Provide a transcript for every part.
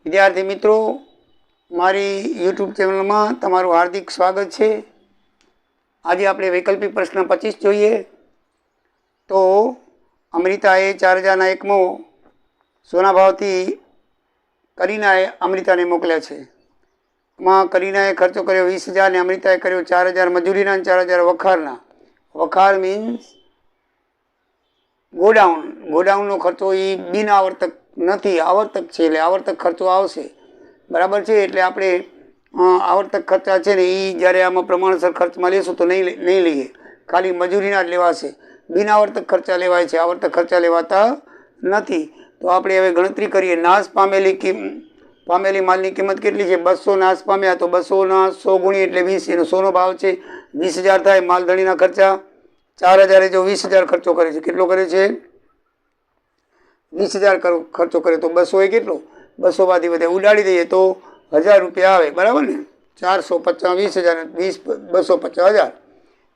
વિદ્યાર્થી મિત્રો, મારી યુટ્યુબ ચેનલમાં તમારું હાર્દિક સ્વાગત છે। આજે આપણે વૈકલ્પિક પ્રશ્ન 25 જોઈએ। તો અમૃતાએ 4000ના એકમો સોના ભાવથી કરીનાએ અમૃતાને મોકલ્યા છે। એમાં કરીનાએ ખર્ચો કર્યો 20000 ને અમૃતાએ કર્યો 4000 મજૂરીના અને 4000 વખારના। વખાર મીન્સ ગોડાઉનનો ખર્ચો એ બિન આવર્તક નથી, આવર્તક છે, એટલે આવર્તક ખર્ચો આવશે, બરાબર છે। એટલે આપણે આવર્તક ખર્ચા છે ને એ જ્યારે આમાં પ્રમાણસર ખર્ચમાં લેશું તો નહીં લઈએ, ખાલી મજૂરીના જ લેવાશે। બિન આવર્તક ખર્ચા લેવાય છે, આવર્તક ખર્ચા લેવાતા નથી। તો આપણે હવે ગણતરી કરીએ। નાશ પામેલી માલની કિંમત કેટલી છે? 200 નાશ પામ્યા, તો 200ના 100 ગુણી એટલે 20, એનો સોનો ભાવ છે 20000 થાય। માલધણીના ખર્ચા 4000, જો 20000 ખર્ચો કરે છે, કેટલો કરે છે? 20000 ખર્ચો કરે તો 200 એ કેટલો? 200 બાદ વધે ઉડાડી દઈએ તો 1000 રૂપિયા આવે, બરાબર ને? 450 20000 250,000।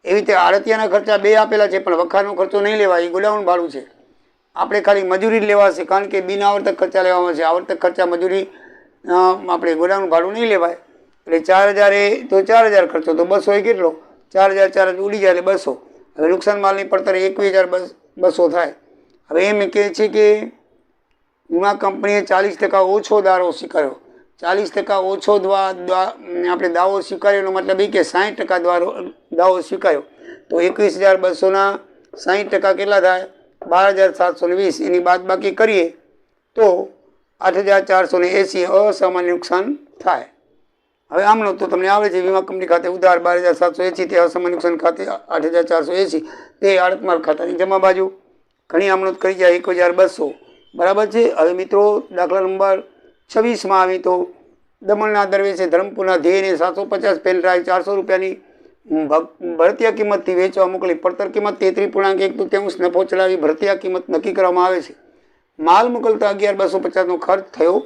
એવી રીતે આડતિયાના ખર્ચા બે આપેલા છે, પણ વખારનો ખર્ચો નહીં લેવાય, એ ગોડાઉન ભાડું છે। આપણે ખાલી મજૂરી જ લેવાશે, કારણ કે બિન આવર્તક ખર્ચા લેવામાં છે। આવર્તક ખર્ચા મજૂરી આપણે ગોડાઉન ભાડું નહીં લેવાય। એટલે 4000 એ તો 4000 ખર્ચો, તો 200 એ કેટલો? 4000 ઉડી જાય એટલે 200। હવે નુકસાન માલની પડતર 21200 થાય। હવે એમ કહે છે કે વીમા કંપનીએ 40% ઓછો દાવો સ્વીકાર્યો। 40% ઓછો આપણે દાવો સ્વીકાર્યો એનો મતલબ એ કે 60% દાવો સ્વીકાર્યો, તો 21200ના 60% કેટલા થાય? 12720। એની બાદબાકી કરીએ તો 8480 અસામાન્ય નુકસાન થાય। હવે આમનો તો તમને આવડે છે, વીમા કંપની ખાતે ઉધાર 12780, તે અસામાન્ય નુકસાન ખાતે 8480, તે આડતમાલ ખાતાની જમા બાજુ ઘણી આમનોંધ કરી જાય 1200, બરાબર છે। હવે મિત્રો દાખલા નંબર 26માં આવી તો દમણના દરવેશે ધરમપુરના ધ્યેયને 750 પેન ડ્રાઈવ 400 રૂપિયાની ભરતીયા કિંમતથી વેચવા મોકલી। પડતર કિંમત 33.1 નફો ચલાવી ભરતીયા કિંમત નક્કી કરવામાં આવે છે। માલ મોકલતા 11250નો ખર્ચ થયો।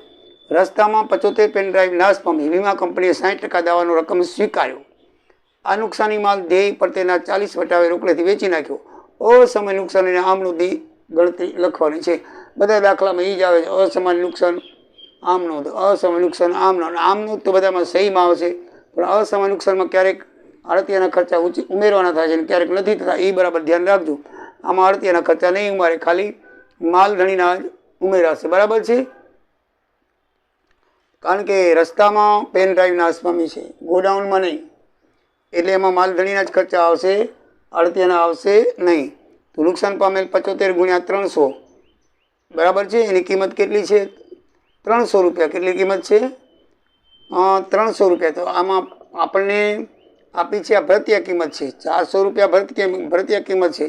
રસ્તામાં 75 પેન ડ્રાઈવ નાશ પામી। વીમા કંપનીએ 60% દાવાનો રકમ સ્વીકાર્યો। આ નુકસાની માલ ધ્યેય પર તેના 40 વટાવે રોકડેથી વેચી નાખ્યો। અસામાન્ય નુકસાન અને આમનોંધની ગણતરી લખવાની છે। બધા દાખલામાં એ જ આવે છે, અસામાન્ય નુકસાન આમનોંધ, અસામાન્ય નુકસાન આમનોંધ। આમનોંધ તો બધામાં સહીમાં આવશે, પણ અસામાન્ય નુકસાનમાં ક્યારેક આડતિયાના ખર્ચા ઉમેરવાના થાય છે અને ક્યારેક નથી થતા, એ બરાબર ધ્યાન રાખજો। આમાં આડતિયાના ખર્ચા નહીં ઉમેરે, ખાલી માલધણીના જ ઉમેરાશે, બરાબર છે। કારણ કે રસ્તામાં પેન ડ્રાઈવ નાશ પામી છે, ગોડાઉનમાં નહીં, એટલે એમાં માલધણીના જ ખર્ચા આવશે, આડતિયાના આવશે નહીં। તો નુકસાન પામેલ 75 ગુણ્યા 300, બરાબર છે। એની કિંમત કેટલી છે? 300 રૂપિયા। કેટલી કિંમત છે? 300 રૂપિયા। તો આમાં આપણને આપી છે આ ભરતીયા કિંમત છે, 400 રૂપિયા ભરતીયા કિંમત છે,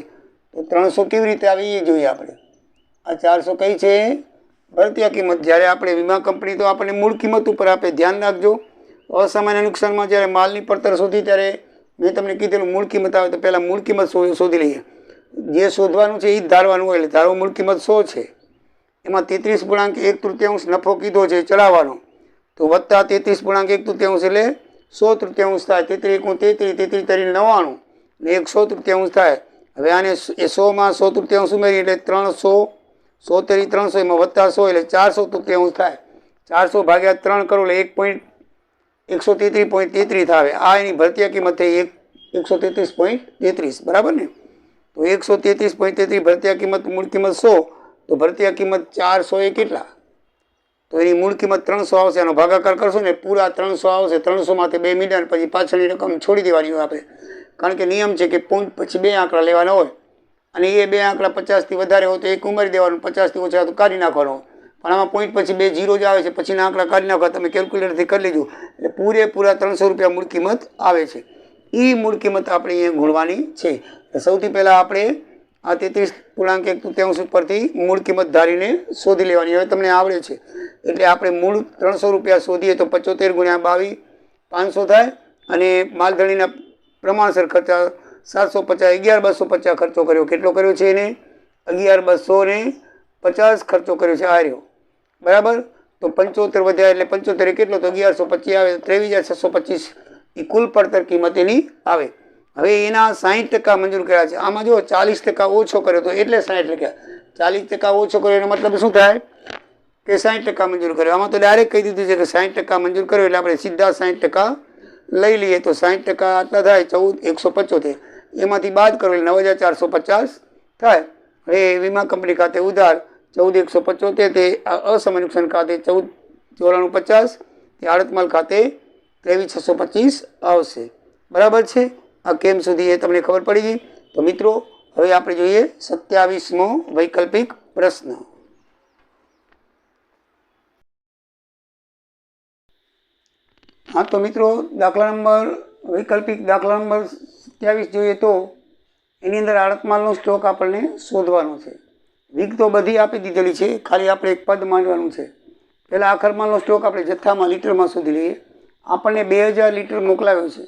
તો 300 કેવી રીતે આવી એ જોઈએ આપણે। આ 400 કઈ છે? ભરતીયા કિંમત। જ્યારે આપણે વીમા કંપની તો આપણને મૂળ કિંમત ઉપર આપે, ધ્યાન રાખજો। અસામાન્ય નુકસાનમાં જ્યારે માલની પડતર શોધી ત્યારે મેં તમને કીધેલું મૂળ કિંમત આવે તો પહેલાં મૂળ કિંમત શોધી લઈએ। જે શોધવાનું છે એ જ ધારવાનું હોય, એટલે ધારો મૂળ કિંમત 100 છે, એમાં 33.1 નફો કીધો છે ચડાવવાનો, તો વત્તા 33.1 એટલે 100 થાય। 33 તરી 99 ને 100 થાય। હવે આને 100માં 100 ઉમેરી એટલે 300, 100 તરી 300, એમાં વત્તા 100 એટલે 400 થાય। 400 ભાગ્યા 3 કરો એટલે 133.33 થાય। આ એની ભરતીયા કિંમત થઈ 133.33, બરાબર ને? તો 133.33 ભરતીયા કિંમત, મૂળ કિંમત 100, તો ભરતીયા કિંમત 400 એ કેટલા? તો એની મૂળ કિંમત 300 આવશે। આનો ભાગાકાર કરશો ને પૂરા 300 આવશે। 300માંથી 2 મીટર, પછી પાછળની રકમ છોડી દેવાની હોય આપણે, કારણ કે નિયમ છે કે પોઈન્ટ પછી 2 આંકડા લેવાના હોય, અને એ 2 આંકડા 50થી વધારે હોય તો એક ઉમેરી દેવાનું, 50થી ઓછા તો કાઢી નાખવાનો। પણ આમાં પોઈન્ટ પછી 2 0 જ આવે છે, પછીના આંકડા કાઢી નાખવા, તમે કેલ્ક્યુલેટરથી કરી લેજો। એટલે પૂરેપૂરા 300 રૂપિયા મૂળ કિંમત આવે છે। એ મૂળ કિંમત આપણે અહીંયા ગુણવાની છે। સૌથી પહેલાં આપણે આ 33.1 ઉપરથી મૂળ કિંમત ધારીને શોધી લેવાની। હવે તમને આવડે છે, એટલે આપણે મૂળ 300 રૂપિયા શોધીએ તો 75 ગુણ્યા 22 500 થાય, અને માલધણીના પ્રમાણસર ખર્ચા 750, 11250 ખર્ચો કર્યો। કેટલો કર્યો છે એને? 11250 ખર્ચો કર્યો છે, આ રહ્યો, બરાબર। તો 75 વધ્યા એટલે 75 એ કેટલો? તો 1125 આવે, 23625 એ કુલ પડતર કિંમત એની આવે। હવે એના 60% મંજૂર કર્યા છે। આમાં જો 40% ઓછો કર્યો તો એટલે 60 લખ્યા। 40% ઓછો કર્યો એનો મતલબ શું થાય? કે 60% મંજૂર કર્યો? આમાં તો ડાયરેક્ટ કહી દીધું છે કે 60% મંજૂર કર્યો, એટલે આપણે સીધા 60% લઈ લઈએ. તો 60% આટલા થાય 14,175, એમાંથી બાદ કરો એટલે 9,450 થાય. હવે વીમા કંપની ખાતે ઉધાર 14,175, તે અસમય નુકસાન ખાતે 14,9450, તે આડત માલ ખાતે 23,625 આવશે. બરાબર છે? આ કેમ સુધી એ તમને ખબર પડી ગઈ? તો મિત્રો હવે આપણે જોઈએ 27મો વૈકલ્પિક પ્રશ્ન. હા, તો મિત્રો વૈકલ્પિક દાખલા નંબર 27 જોઈએ તો એની અંદર આડત માલનો સ્ટોક આપણને શોધવાનો છે. વિગતો બધી આપી દીધેલી છે, ખાલી આપણે એક પદ માંડવાનું છે. પહેલાં આખર માલનો સ્ટોક આપણે જથ્થામાં લીટરમાં શોધી લઈએ. આપણને 2000 લીટર મોકલાવ્યો છે,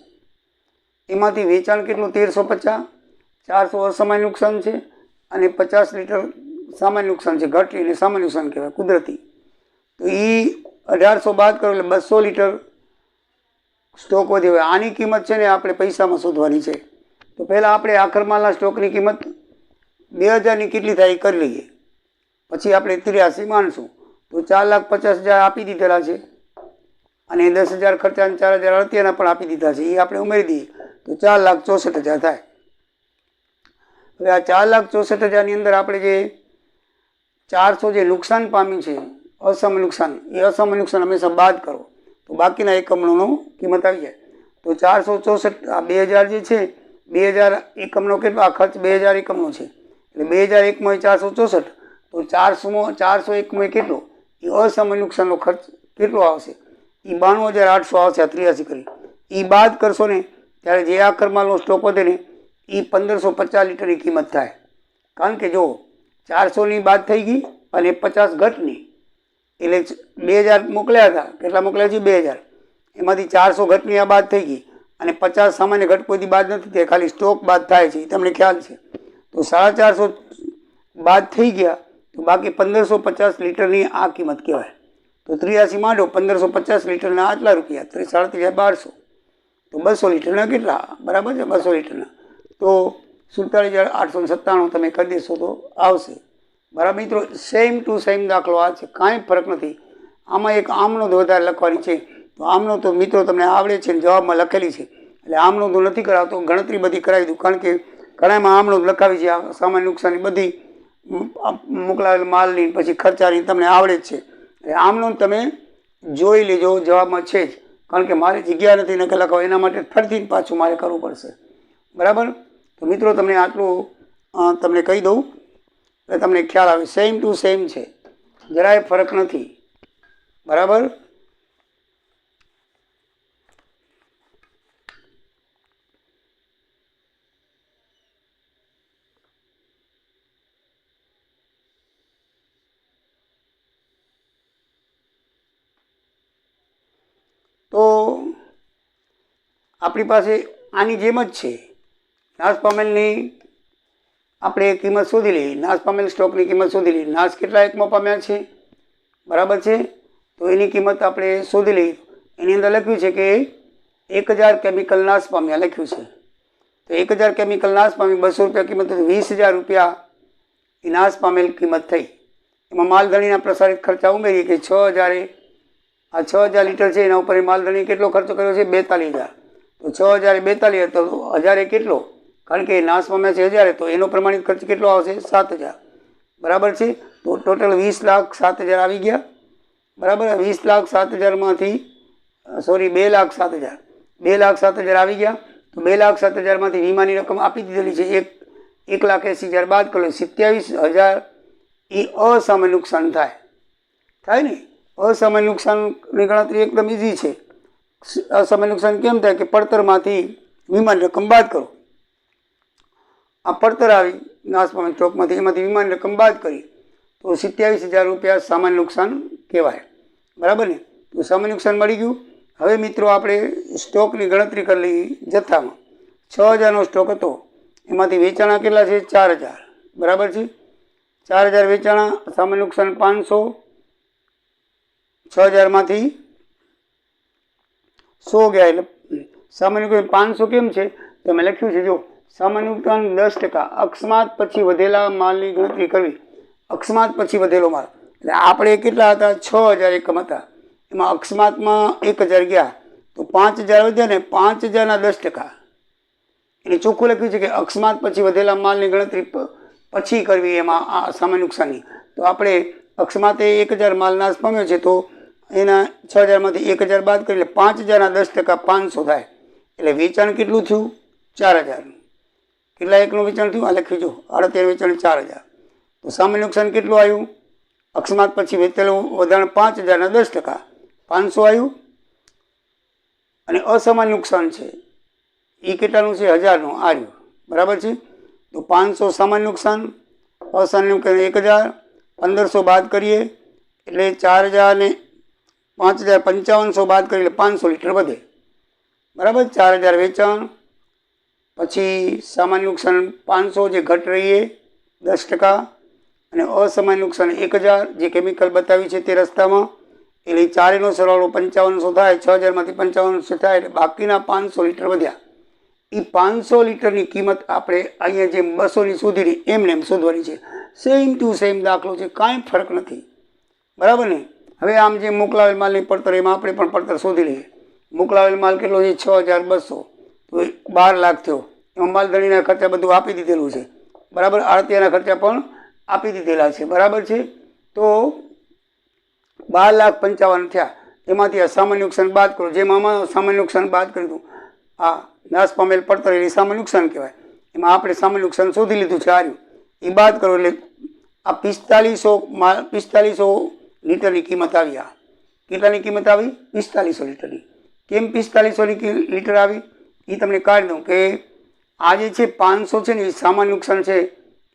એમાંથી વેચાણ કેટલું? 1350, 400 અસામાન્ય નુકસાન છે અને 50 લીટર સામાન્ય નુકસાન છે. ઘટી અને સામાન્ય નુકસાન કહેવાય, કુદરતી. તો એ 1800 બાદ કરો એટલે 200 લીટર સ્ટોક વધ્યો હોય. આની કિંમત છે ને આપણે પૈસામાં શોધવાની છે. તો પહેલાં આપણે આખર માલના સ્ટોકની કિંમત 2000ની કેટલી થાય એ કરી લઈએ, પછી આપણે 83 માનશું. તો 4,50,000 આપી દીધેલા છે અને 10,000 ખર્ચા અને 4,000 અળતિયાના પણ આપી દીધા છે, એ આપણે ઉમેરી દઈએ તો 4,64,000 થાય. હવે આ 4,64,000ની અંદર આપણે જે 400 જે નુકસાન પામ્યું છે અસમય નુકસાન, એ અસમય નુકસાન હંમેશા બાદ કરો તો બાકીના એકમનો કિંમત આવી જાય. તો 464, આ 2000 જે છે, 2000 એકમનો કેટલો? આ ખર્ચ 2000 એકમનો છે, એટલે 2000 એકમાં 464, તો 400 એકમાં કેટલો? એ અસમય નુકસાનનો ખર્ચ કેટલો આવશે? એ 92,800 આવશે. આ 83 કરી એ બાદ કરશો ને ત્યારે જે આખર માલનો સ્ટોક વધે ને એ 1550 લીટરની કિંમત થાય. કારણ કે જો 400ની બાદ થઈ ગઈ અને 50 ઘટની, એટલે 2000 મોકલ્યા હતા, કેટલા મોકલ્યા છે? 2000, એમાંથી 400 ઘટની આ બાદ થઈ ગઈ અને 50 સામાન્ય ઘટ કોઈથી બાદ નથી થયા, ખાલી સ્ટોક બાદ થાય છે, એ તમને ખ્યાલ છે. તો 450 બાદ થઈ ગયા તો બાકી 1550 લીટરની આ કિંમત કહેવાય. તો 83 માંડો, 1550 લીટરના આટલા રૂપિયા, 37,1200. તો 200 લીટરના કેટલા? બરાબર છે, 200 લીટરના તો 47,897 તમે કરી દેશો તો આવશે. બરાબર મિત્રો, સેમ ટુ સેમ દાખલો આ છે, કાંઈ ફરક નથી. આમાં એક આમનો વધારે લખવાની છે, તો આમનો તો મિત્રો તમને આવડે છે, જવાબમાં લખેલી છે, એટલે આમનો તો નથી કરાવતો, ગણતરી બધી કરાવી દઉં, કારણ કે ઘણામાં આમનો લખાવી છે. આ સામાન્ય નુકસાનની બધી મોકલાવેલ માલની પછી ખર્ચાની તમને આવડે જ છે, એટલે આમનો તમે જોઈ લેજો, જવાબમાં છે જ. કારણ કે મારે જગ્યા નથી નકલ લખાવો, એના માટે ફરીથી પાછું મારે કરવું પડશે. બરાબર? તો મિત્રો તમને આટલું તમને કહી દઉં એટલે તમને ખ્યાલ આવે, સેમ ટુ સેમ છે, જરાય ફરક નથી. બરાબર? તો આપણી પાસે આની જેમ જ છે. નાશ પામેલની આપણે કિંમત શોધી લઈએ, નાશ પામેલ સ્ટોકની કિંમત શોધી લઈએ. નાશ કેટલા એકમો પામ્યા છે? બરાબર છે? તો એની કિંમત આપણે શોધી લઈએ. એની અંદર લખ્યું છે કે 1000 કેમિકલ નાશ પામ્યા લખ્યું છે. તો 1000 કેમિકલ નાશ પામી 200 રૂપિયા કિંમત, 20,000 રૂપિયા એ નાશ પામેલ કિંમત થઈ. એમાં માલધણીના પ્રસારિત ખર્ચા ઉમેરીએ કે 6,000, આ 6,000 લીટર છે એના ઉપર માલધણી કેટલો ખર્ચો કર્યો છે? 42,000. તો 6,000 42,000, તો 1000 કેટલો? કારણ કે નાશ પામ્યા છે 1000, તો એનો પ્રમાણિત ખર્ચ કેટલો આવશે? 7,000. બરાબર છે? તો ટોટલ 20,07,000 આવી ગયા. બરાબર? 20,07,000માંથી 2,07,000, 2,07,000 આવી ગયા. તો 2,07,000માંથી વીમાની રકમ આપી દીધેલી છે 1,80,000 બાદ કરો 27,000 એ અસામાન્ય નુકસાન થાય ને? અસામાન્ય નુકસાનની ગણતરી એકદમ ઇઝી છે. અસામાન્ય નુકસાન કેમ થાય કે પડતરમાંથી વીમાની રકમ બાદ કરો. આ પડતર આવી નાશ પામેલ સ્ટોકમાંથી, એમાંથી વીમાની રકમ બાદ કરી તો 27,000 રૂપિયા સામાન્ય નુકસાન કહેવાય. બરાબર ને? તો સામાન્ય નુકસાન મળી ગયું. હવે મિત્રો આપણે સ્ટોકની ગણતરી કરી લઈએ. જથ્થામાં 6,000નો સ્ટોક હતો, એમાંથી વેચાણા કેટલા છે? 4,000. બરાબર છે? 4,000 વેચાણા, સામાન્ય નુકસાન 500, 6,000માંથી 100 ગયા, એટલે સામાન્ય નુકસાન 500 કેમ છે? તો મેં લખ્યું છે, જો સામાન્ય નુકસાન 10%, અકસ્માત પછી વધેલા માલની ગણતરી કરવી. અકસ્માત પછી વધેલો માલ એટલે આપણે કેટલા હતા? 6000 એકમ હતા. એમાં અકસ્માતમાં 1000 ગયા તો 5000 વધ્યા ને 5000ના 10%. એટલે ચોખ્ખું લખ્યું છે કે અકસ્માત પછી વધેલા માલની ગણતરી પછી કરવી એમાં આ સામાન્ય નુકસાનની. તો આપણે અકસ્માતે 1000 માલ નાશ પામ્યો છે તો એના 6000માંથી 1000 બાદ કરી એટલે 5000ના 10% 500 થાય. એટલે વેચાણ કેટલું થયું? 4000. કેટલા એકનું વેચાણ થયું? આ લખ્યું જો 38 વેચાણ 4000. તો સામાન્ય નુકસાન કેટલું આવ્યું? અકસ્માત પછી વેચેલું વધારણ 5000ના 10% 500 આવ્યું. અને અસામાન્ય નુકસાન છે એ કેટલાનું છે? 1000નું આવ્યું. બરાબર છે. તો 500 સામાન્ય નુકસાન, અસામાન્ય નુકસાન 1000, 1500 બાદ કરીએ એટલે 4000 ને 5000 5500 બાદ કરીએ એટલે 500 લીટર વધે. બરાબર. 4000 વેચાણ પછી સામાન્ય નુકસાન 500 જે ઘટ રહીએ 10%, અને અસામાન્ય નુકસાન 1000 જે કેમિકલ બતાવી છે તે રસ્તામાં. એટલે ચારેયનો સરવાળો 5500 થાય. 6000માંથી 5500 થાય એટલે બાકીના 500 લીટર વધ્યા. એ 500 લીટરની કિંમત આપણે અહીંયા જેમ 200ની શોધીને એમને એમ શોધવાની છે. સેમ ટુ સેમ દાખલો છે, કાંઈ ફરક નથી. બરાબર ને? હવે આમ જે મોકલાવેલ માલની પડતર એમાં આપણે પણ પડતર શોધી લઈએ. મોકલાવેલ માલ કેટલો છે? 6200. તો 12 લાખ થયો. એમાં માલધણીના ખર્ચા બધું આપી દીધેલું છે. બરાબર. આડતિયાના ખર્ચા પણ આપી દીધેલા છે. બરાબર છે. તો 12,55,000 થયા. એમાંથી આ સામાન્ય નુકસાન બાદ કરો. જેમ આમાં સામાન્ય નુકસાન બાદ કરી દઉં, આ નાશ પામેલ પડતર એ સામાન્ય નુકસાન કહેવાય. એમાં આપણે સામાન્ય નુકસાન શોધી લીધું છે, આર્યું. એ બાદ કરો એટલે આ 4500 લીટરની કિંમત આવી. આ કેટલાની કિંમત આવી? 4500 લીટરની. કેમ 4500 લીટર આવી એ તમને કાઢી દઉં કે આ જે છે 500 છે ને એ સામાન્ય નુકસાન છે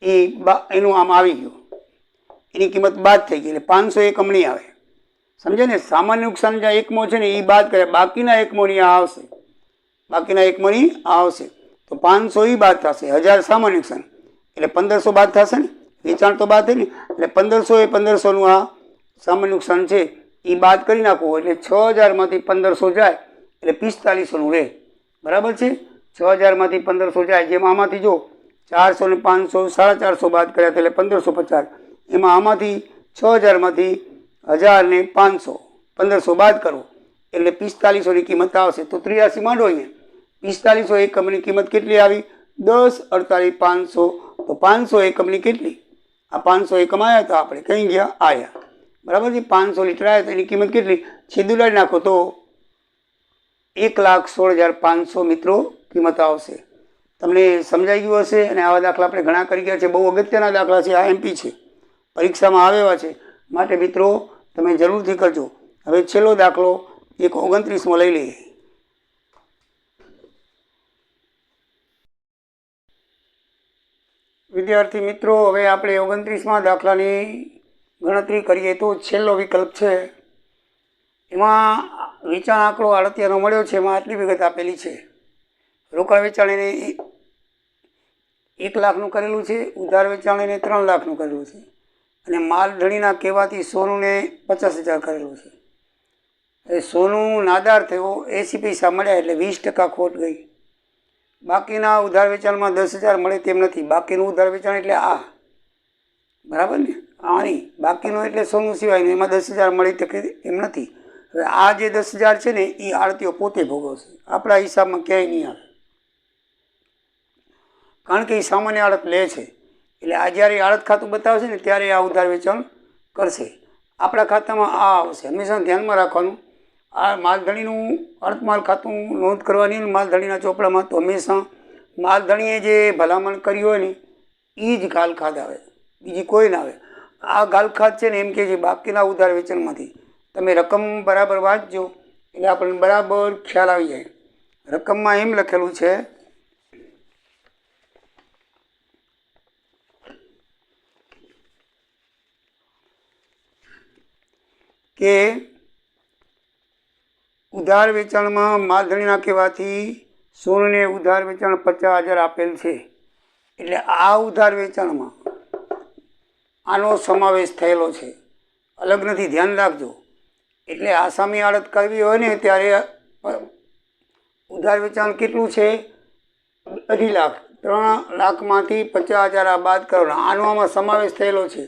એ એનું આમ આવી ગયું, એની કિંમત બાદ થઈ ગઈ એટલે 500 એકમ નહીં આવે. સમજે ને? સામાન્ય નુકસાન જ્યાં એકમો છે ને એ બાદ કરે, બાકીના એકમોની આ આવશે. બાકીના એકમોની આ આવશે. તો 500 એ બાદ થશે. 1000 સામાન્ય નુકસાન એટલે 1500 બાદ થશે ને? વેચાણ તો બાદ થાય ને? એટલે 1500નું આ સામાન્ય નુકસાન છે એ બાદ કરી નાખવું. એટલે 6000માંથી 1500 જાય એટલે 4500નું રહે. બરાબર છે. 6000માંથી 1500 જાય. જેમ આમાંથી જો 400 ને 500 450 બાદ કર્યા એટલે 1550. એમાં આમાંથી 6000માંથી 1000 ને 500 1500 બાદ કરો એટલે 4500ની કિંમત આવશે. તો 83 માંડો અહીંયા. 4500 એકમની કિંમત કેટલી આવી? 10, 48, 500. તો 500 એકમની કેટલી? આ 500 એકમ આવ્યા તો આપણે કઈ ગયા? આવ્યા. બરાબર છે. 500 લીટર આવ્યા તો એની કિંમત કેટલી? છેદુલાડી નાખો તો 1,16,500 મિત્રો કિંમત આવશે. તમને સમજાઈ ગયું હશે. અને આવા દાખલા આપણે ઘણા કરી ગયા છે. બહુ અગત્યના દાખલા છે. આ MP છે, પરીક્ષામાં આવેલા છે. માટે મિત્રો તમે જરૂરથી કરજો. હવે છેલ્લો દાખલો એક 29મો લઈ લઈએ. વિદ્યાર્થી મિત્રો, હવે આપણે 29મા દાખલાની ગણતરી કરીએ તો છેલ્લો વિકલ્પ છે. એમાં વેચાણ આંકડો 38નો મળ્યો છે. એમાં આટલી વિગત આપેલી છે. રોકડ વેચાણ એને 1 લાખનું કરેલું છે. ઉધાર વેચાણ એને 3 લાખનું કરેલું છે. અને માલધણીના કહેવાથી સોનુને 50,000 કરેલું છે. એ સોનું નાદાર થયો, 80 પૈસા મળ્યા એટલે 20% ખોટ ગઈ. બાકીના ઉધાર વેચાણમાં 10,000 મળે તેમ નથી. બાકીનું ઉધાર વેચાણ એટલે આ. બરાબર ને? આની બાકીનું એટલે સોનું સિવાયનું, એમાં 10,000 મળી શકે એમ નથી. હવે આ જે 10,000 છે ને એ આડતીઓ પોતે ભોગવશે. આપણા હિસાબમાં ક્યાંય નહીં આવે, કારણ કે એ સામાન્ય આડત લે છે. એટલે આ જ્યારે આડત ખાતું બતાવશે ને ત્યારે આ ઉધાર વેચાણ કરશે. આપણા ખાતામાં આ આવશે. હંમેશા ધ્યાનમાં રાખવાનું. આ માલધણીનું અર્થમાલ ખાતું નોંધ કરવાની. માલધણીના ચોપડામાં તો હંમેશા માલધણીએ જે ભલામણ કરી હોય ને એ જ ગાલખાદ આવે, બીજી કોઈ ના આવે. આ ગાલખાદ છે ને એમ કે છે બાકીના ઉધાર વેચાણમાંથી. તમે રકમ બરાબર વાંચજો એટલે આપણને બરાબર ખ્યાલ આવી જાય. રકમમાં એમ લખેલું છે કે ઉધાર વેચાણમાં માલધણીના કહેવાથી સોનને ઉધાર વેચાણ 50,000 આપેલ છે. એટલે આ ઉધાર વેચાણમાં આનો સમાવેશ થયેલો છે, અલગ નથી. ધ્યાન રાખજો. એટલે આસામી આડત કરવી હોય ને ત્યારે ઉધાર વેચાણ કેટલું છે? 2.5 લાખ. 3 લાખમાંથી 50,000 આ બાદ કરવાના. આનો આમાં સમાવેશ થયેલો છે.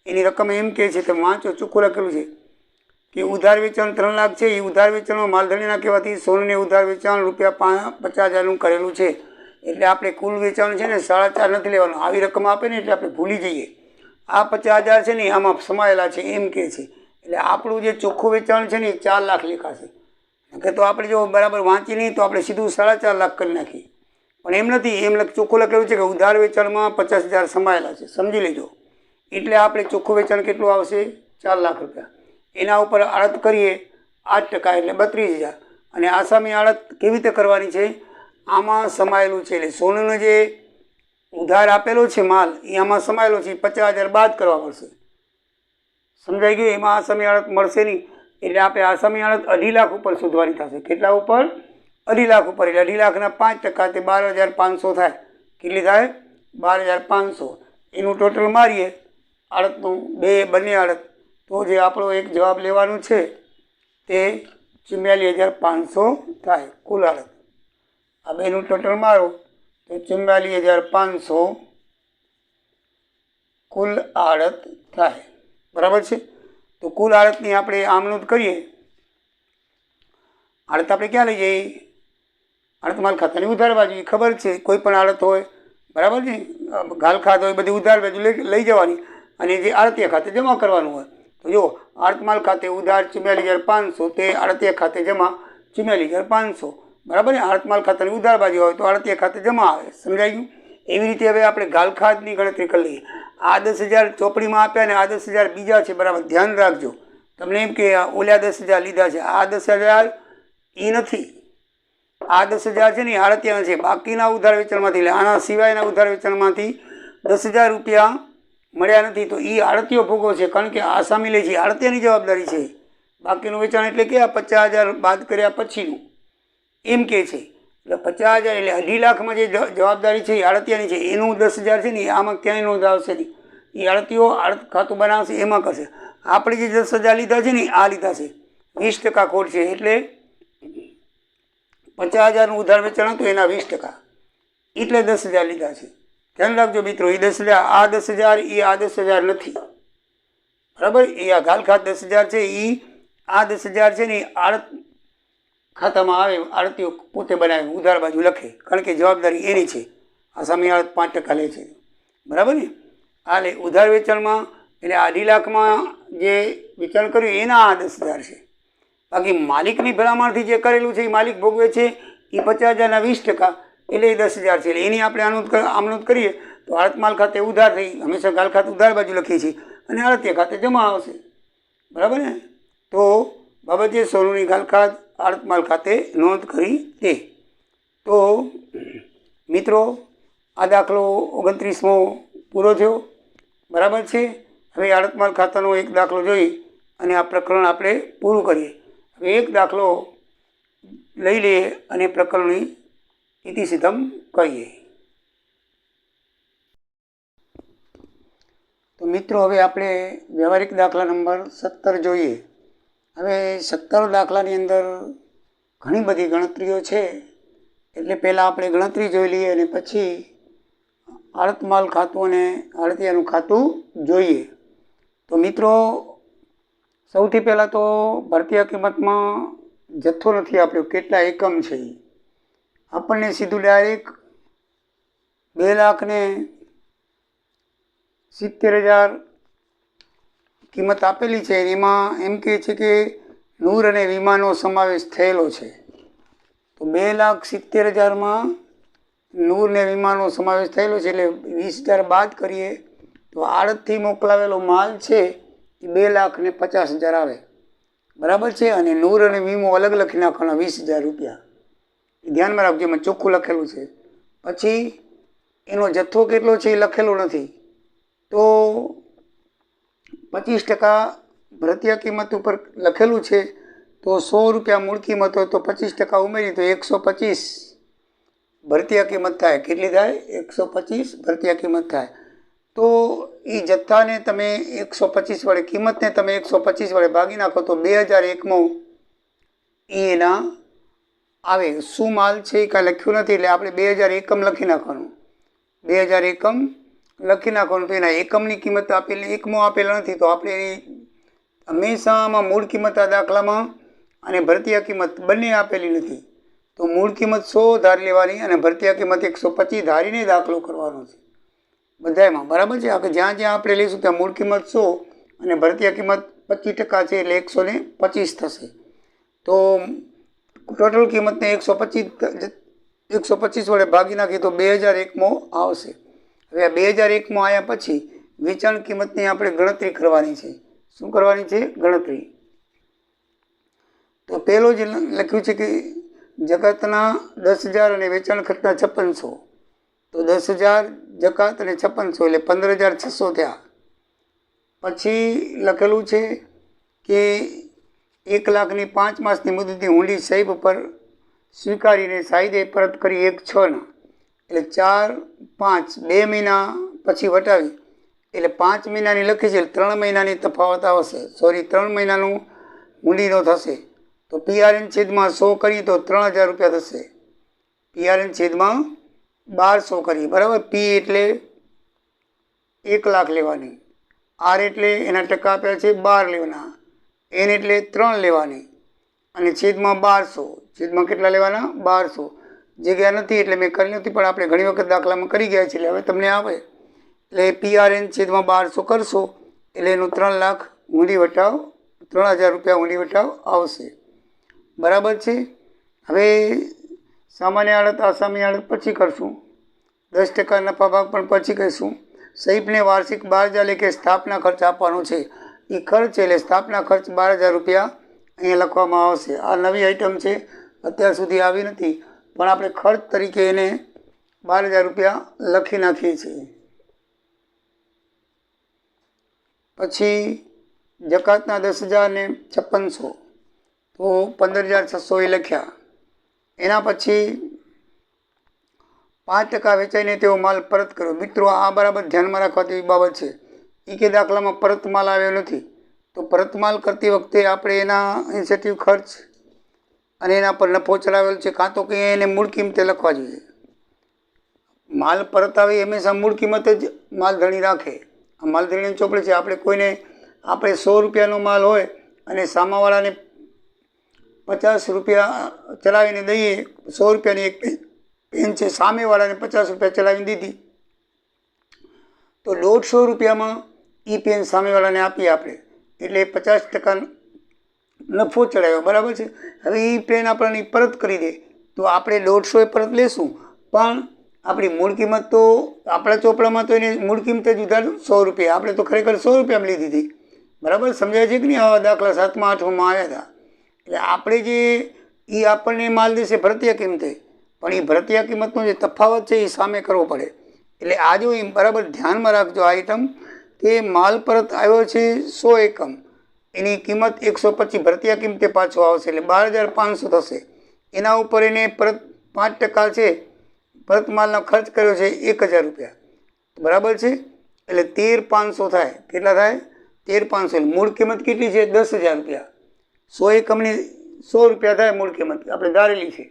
એની રકમ એમ કહે છે, તમે વાંચો, ચોખ્ખું લખેલું છે કે ઉધાર વેચાણ 3 લાખ છે. એ ઉધાર વેચાણમાં માલધારીના કહેવાથી સોનુને ઉધાર વેચાણ ₹50,000 કરેલું છે. એટલે આપણે કુલ વેચાણ છે ને 4.5 નથી લેવાનું. આવી રકમ આપે ને એટલે આપણે ભૂલી જઈએ. આ 50,000 છે ને આમાં સમાયેલા છે એમ કહે છે. એટલે આપણું જે ચોખ્ખું વેચાણ છે ને એ 4 લાખ લેખાશે. કે તો આપણે જો બરાબર વાંચી નહીં તો આપણે સીધું 4.5 લાખ કરી નાખીએ. પણ એમ નથી, એમ ચોખ્ખું લખેલું છે કે ઉધાર વેચાણમાં 50,000 સમાયેલા છે, સમજી લેજો. એટલે આપણે ચોખ્ખું વેચાણ કેટલું આવશે? 4 લાખ રૂપિયા. એના ઉપર આડત કરીએ 8% એટલે 32,000. અને આસામી આડત કેવી રીતે કરવાની છે? આમાં સમાયેલું છે. એટલે સોનુનો જે ઉધાર આપેલો છે માલ એ આમાં સમાયેલો છે, 50,000 બાદ કરવા પડશે. સમજાઈ ગયું? એમાં આસામી આડત મળશે નહીં. એટલે આપણે આસામી આડત 2.5 લાખ ઉપર શોધવાની થશે. કેટલા ઉપર? 2.5 લાખ ઉપર. એટલે 2.5 લાખના 5% તે 12,500 થાય. કેટલી થાય? 12,500. એનું ટોટલ મારીએ આડતનું, બંને આડત, તો જે આપણો એક જવાબ લેવાનું છે તે 44,500 થાય કુલ આડત. આ બેનું ટોટલ મારો તો 44,500 કુલ આડત થાય. બરાબર છે? તો કુલ આડતની આપણે આમ નોંધ કરીએ. આડત આપણે ક્યાં લઈ જઈએ? આડત માલ ખાતાની ઉધાર બાજુ. ખબર છે, કોઈ પણ આડત હોય, બરાબર છે, ગાલ ખાત હોય, બધી ઉધાર બાજુ લઈ જવાની અને જે આડતિયા ખાતે જમા કરવાનું હોય. તો જો આડત માલ ખાતે ઉધાર 44,500, તે આડતિયા ખાતે જમા 44,500. બરાબર ને? આડત માલ ખાતાની ઉધાર બાજુ હોય તો આડતિયા ખાતે જમા આવે. સમજાઈ ગયું? એવી રીતે હવે આપણે ગાલ ખાતની ગણતરી કરી લઈએ. આ 10,000 ચોપડીમાં આપ્યા અને આ 10,000 બીજા છે. બરાબર, ધ્યાન રાખજો. તમને એમ કે ઓલા 10,000 લીધા છે, આ 10,000 એ નથી. આ 10,000 છે ને એ આડતિયાના છે. બાકીના ઉધાર વેચાણમાંથી, એટલે આના સિવાયના ઉધાર વેચાણમાંથી 10,000 રૂપિયા મળ્યા નથી. તો એ આડતીયો ભોગવો છે, કારણ કે આસામી લે છે, આડતિયાની જવાબદારી છે. બાકીનું વેચાણ એટલે કે આ 50,000 બાદ કર્યા પછીનું એમ કે છે. એટલે 50,000 એટલે 2.5 લાખમાં જે જવાબદારી છે એ આડતિયાની છે. એનું 10,000 છે ને એ આમાં ક્યાંય નોંધાવશે નહીં. એ આડતીઓ આડત ખાતું બનાવશે, એમાં કરશે. આપણે જે 10,000 લીધા છે ને આ લીધા છે, 20% ખોટ છે. એટલે 50,000નું ઉધાર વેચાણ હતું એના 20%, એટલે 10,000 લીધા છે. ધ્યાન રાખજો મિત્રો. એ 10,000, આ 10,000 એ આ 10,000 નથી. બરાબર? એ આ ગાલ ખાત 10,000 છે, એ આ 10,000 છે ને એ આડત ખાતામાં આવે. આડતીઓ પોતે બનાવે, ઉધાર બાજુ લખે, કારણ કે જવાબદારી એની છે. આસામી આડત 5% લે છે. બરાબર ને? આ લે ઉધાર વેચાણમાં, એટલે આ 2.5 લાખમાં જે વેચાણ કર્યું એના આ 10,000 છે. બાકી માલિકની ભલામણથી જે કરેલું છે એ માલિક ભોગવે છે. એ 50,000ના 20%, એટલે એ 10,000 છે. એટલે એની આપણે આમનોંધ કરીએ તો આડત માલ ખાતે ઉધાર થઈ, હંમેશા ગાલ ખાતે ઉધાર બાજુ લખીએ છીએ, અને આડતિયા ખાતે જમા આવશે. બરાબર ને? તો બાબતે સોનુની ગાલ ખાત આડત માલ ખાતે નોંધ કરી તે. તો મિત્રો, આ દાખલો 29મો પૂરો થયો. બરાબર છે? હવે આડત માલ ખાતાનો એક દાખલો જોઈ અને આ પ્રકરણ આપણે પૂરું કરીએ. હવે એક દાખલો લઈ લઈએ અને પ્રકરણની ઇતિસિદ્ધમ કહીએ. તો મિત્રો, હવે આપણે વ્યવહારિક દાખલા નંબર 17 જોઈએ. હવે 17 દાખલાની અંદર ઘણી બધી ગણતરીઓ છે, એટલે પહેલાં આપણે ગણતરી જોઈ લઈએ અને પછી આડત માલ ખાતું અને આડતિયાનું ખાતું જોઈએ. તો મિત્રો, સૌથી પહેલાં તો ભારતીય કિંમતમાં જથ્થો નથી આપ્યો, કેટલા એકમ છે. આપણને સીધું ડાયરેક્ટ 2,70,000 કિંમત આપેલી છે. એમાં એમ કહે છે કે નૂર અને વીમાનો સમાવેશ થયેલો છે. તો 2,70,000માં નૂર ને વીમાનો સમાવેશ થયેલો છે. એટલે 20,000 બાદ કરીએ તો આડતથી મોકલાવેલો માલ છે એ 2,50,000 આવે. બરાબર છે? અને નૂર અને વીમો અલગ લખી નાખવાના, 20,000 રૂપિયા. એ ધ્યાનમાં રાખજો, એમાં ચોખ્ખું લખેલું છે. પછી એનો જથ્થો કેટલો છે એ લખેલો નથી. તો 25% ભારતીય કિંમત ઉપર લખેલું છે. તો 100 રૂપિયા મૂળ કિંમત હોય તો 25% ઉમેરી તો 125 ભારતીય કિંમત થાય. કેટલી થાય? 125 ભારતીય કિંમત થાય. તો એ જથ્થાને તમે 125 વડે, કિંમતને તમે 125 વડે ભાગી નાખો તો 2,001માં એના આવે. શું માલ છે એ કાંઈ લખ્યું નથી, એટલે આપણે 2,000 એકમ લખી નાખવાનું. 2,000 એકમ લખી નાખવાનું. તો એના એકમની કિંમત આપેલી, એકમો આપેલો નથી, તો આપણે એની હંમેશામાં મૂળ કિંમત આ દાખલામાં અને ભરતીય કિંમત બંને આપેલી નથી. તો મૂળ કિંમત 100 ધારી લેવાની અને ભરતીય કિંમત 125 ધારીને દાખલો કરવાનો છે બધામાં. બરાબર છે. આ જ્યાં જ્યાં આપણે લઈશું ત્યાં મૂળ કિંમત 100 અને ભરતીય કિંમત 25% છે એટલે 125 થશે. તો ટોટલ કિંમતને 125 વડે ભાગી નાખીએ તો 2001મો આવશે. હવે આ 2001મો આવ્યા પછી વેચાણ કિંમતની આપણે ગણતરી કરવાની છે. શું કરવાની છે? ગણતરી. તો પહેલો જે લખ્યું છે કે જકાતના 10,000 અને વેચાણ ખર્ચના 5600. તો 10,000 જકાત અને 5600 એટલે 15,600 થયા. પછી લખેલું છે કે 1,00,000ની 5 માસની મુદતની હુંડી સાહેબ પર સ્વીકારીને સાઈદે પરત કરી 1/6 એટલે 4/5 2 મહિના પછી વટાવી એટલે 5 મહિનાની લખી છે, 3 મહિનાની તફાવત આવશે. 3 મહિનાનું હુંડીનો થશે. તો PRN છેદમાં 100 કરીએ તો 3,000 રૂપિયા થશે. PRN છેદમાં 1200 કરીએ. બરાબર. P એટલે 1,00,000 લેવાની, R એટલે એના ટકા આપ્યા છે 12 લેવાના, N એટલે 3 લેવાની અને છેદમાં 1200. છેદમાં કેટલા લેવાના? 1200. જગ્યા નથી એટલે મેં કરી નથી, પણ આપણે ઘણી વખત દાખલામાં કરી ગયા છીએ. હવે તમને આવે એટલે PRN છેદમાં 1200 કરશો એટલે એનું 3,00,000 હુંડી વટાવ, 3,000 રૂપિયા હુંડી વટાવ આવશે. બરાબર છે. હવે સામાન્ય આડત અસામાન્ય આડત પછી કરશું. 10% નફા ભાગ પણ પછી કહીશું. સહીફને વાર્ષિક 12,000 લેખે સ્થાપના ખર્ચ આપવાનો છે. એ ખર્ચ એટલે સ્થાપના ખર્ચ 12,000 રૂપિયા અહીંયા લખવામાં આવશે. આ નવી આઈટમ છે, અત્યાર સુધી આવી નથી, પણ આપણે ખર્ચ તરીકે એને 12,000 રૂપિયા લખી નાખીએ છીએ. પછી જકાતના 10,000 ને 5600 તો 15,600 એ લખ્યા. એના પછી 5% વેચાઈને તેઓ માલ પરત કર્યો. મિત્રો, આ બરાબર ધ્યાનમાં રાખવા તેવી બાબત છે. એ કે દાખલામાં પરત માલ આવ્યો નથી, તો પરત માલ કરતી વખતે આપણે એના ઇન્સેન્ટિવ ખર્ચ અને એના પર નફો ચડાવેલો છે, કાં તો કંઈ એને મૂળ કિંમતે લખવા જોઈએ. માલ પરત આવે હંમેશા મૂળ કિંમત જ માલધણી રાખે. આ માલધણીની ચોપડી છે. આપણે 100 રૂપિયાનો માલ હોય અને સામાવાળાને 50 રૂપિયા ચલાવીને દઈએ, 100 રૂપિયાની એક પેન છે, સામેવાળાને 50 રૂપિયા ચલાવીને દીધી, તો 150 રૂપિયામાં એ પેન સામેવાળાને આપીએ આપણે, એટલે 50% નફો ચડાવ્યો. બરાબર છે. હવે એ પેન આપણને પરત કરી દે તો આપણે 150 પરત લેશું, પણ આપણી મૂળ કિંમત તો આપણા ચોપડામાં તો એની મૂળ કિંમત જ ઉધાર 100 રૂપિયા, આપણે તો ખરેખર 100 રૂપિયામાં લીધી હતી. બરાબર સમજાય છે કે નહીં? આવા દાખલા 7મા 8માં આવ્યા હતા. એટલે આપણે જે એ આપણને માલ દેશે ભરતીય કિંમતે, પણ એ ભરતીય કિંમતનો જે તફાવત છે એ સામે કરવો પડે. એટલે આ જો બરાબર ધ્યાનમાં રાખજો આઈટમ, કે માલ પરત આવ્યો છે 100 એકમ, એની કિંમત 125 ભરતીય કિંમતે પાછો આવશે એટલે 12,500 થશે. એના ઉપર એને પરત 5% છે, પરત માલનો ખર્ચ કર્યો છે 1,000 રૂપિયા. બરાબર છે. એટલે 13,500 થાય. કેટલા થાય? 13,500. મૂળ કિંમત કેટલી છે? 10,000 રૂપિયા. 100 એકમની 100 રૂપિયા થાય મૂળ કિંમત, આપણે ધારેલી છે.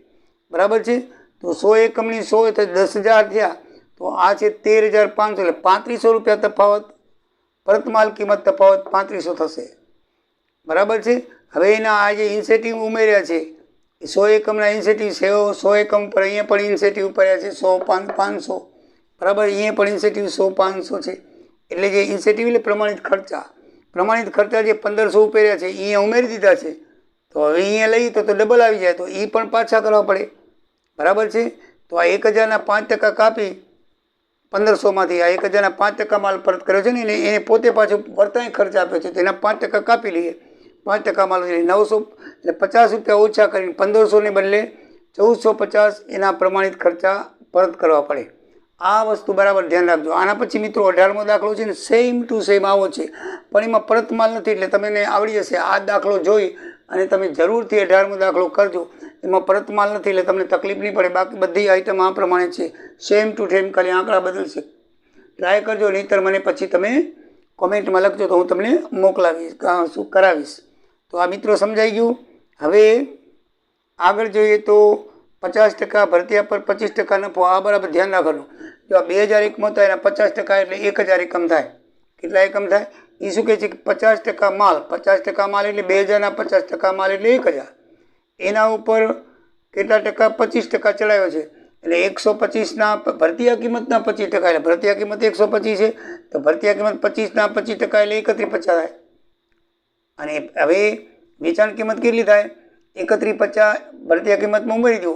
બરાબર છે. તો 100 એકમની 100 એટલે 10,000 થયા, તો આ છે 13,500 એટલે 3,500 રૂપિયા તફાવત, પરત માલ કિંમત તફાવત 3,500 થશે. બરાબર છે. હવે એના આ જે ઇન્સેન્ટિવ ઉમેર્યા છે, 100 એકમના ઇન્સેન્ટિવ છે, 100 એકમ પર અહીંયા પણ ઇન્સેન્ટિવ ઉપાડ્યા છે 100, 500. બરાબર. અહીંયા પણ ઇન્સેન્ટિવ 100, 500 છે. એટલે જે ઇન્સેન્ટિવ એટલે પ્રમાણિત ખર્ચા જે 1,500 ઉમેર્યા છે એ અહીંયા ઉમેરી દીધા છે. તો હવે અહીંયા લઈએ તો ડબલ આવી જાય, તો એ પણ પાછા કરવા પડે. બરાબર છે. તો આ 1,000ના 5% કાપી 1,500માંથી આ 1,000ના 5% માલ પરત કર્યો છે ને, એને પોતે પાછો વર્તમાન ખર્ચ આપ્યો છે, તો એના 5% કાપી લઈએ. 5% માલ લઈએ 900 એટલે 50 રૂપિયા ઓછા કરીને 1,500ને બદલે 1,450 એના પ્રમાણિત ખર્ચા પરત કરવા પડે. આ વસ્તુ બરાબર ધ્યાન રાખજો. આના પછી મિત્રો 18મો દાખલો છે ને, સેમ ટુ સેમ આવો છે, પણ એમાં પરત માલ નથી એટલે તમને આવડી જશે. આ દાખલો જોઈ અને તમે જરૂરથી 18મો દાખલો કરજો. એમાં પરત માલ નથી એટલે તમને તકલીફ નહીં પડે. બાકી બધી આઈટમ આ પ્રમાણે છે, સેમ ટુ સેમ, ખાલી આંકડા બદલશે. ટ્રાય કરજો, નહીંતર મને પછી તમે કોમેન્ટમાં લખજો તો હું તમને મોકલાવીશ, શું કરાવીશ. તો આ મિત્રો સમજાઈ ગયું. હવે આગળ જોઈએ તો 50% ભરતીયા પર 25% નફો, આ બરાબર ધ્યાન રાખવાનું. જો આ 2000 એકમો થાય એના 50% એટલે 1000 એકમ થાય. કેટલા એકમ થાય એ શું કહે છે કે 50% માલ, 50% માલ એટલે 2000ના 50% માલ એટલે 1000. એના ઉપર કેટલા ટકા 25% ચડાવ્યો છે એટલે 125ના ભરતીયા કિંમતના 25% એટલે ભરતીયા કિંમત 125 છે તો ભરતીયા કિંમત 25ના 25% એટલે 3150 થાય. અને હવે વેચાણ કિંમત કેટલી થાય 3150 ભરતીયા કિંમતમાં ઉમેરી દો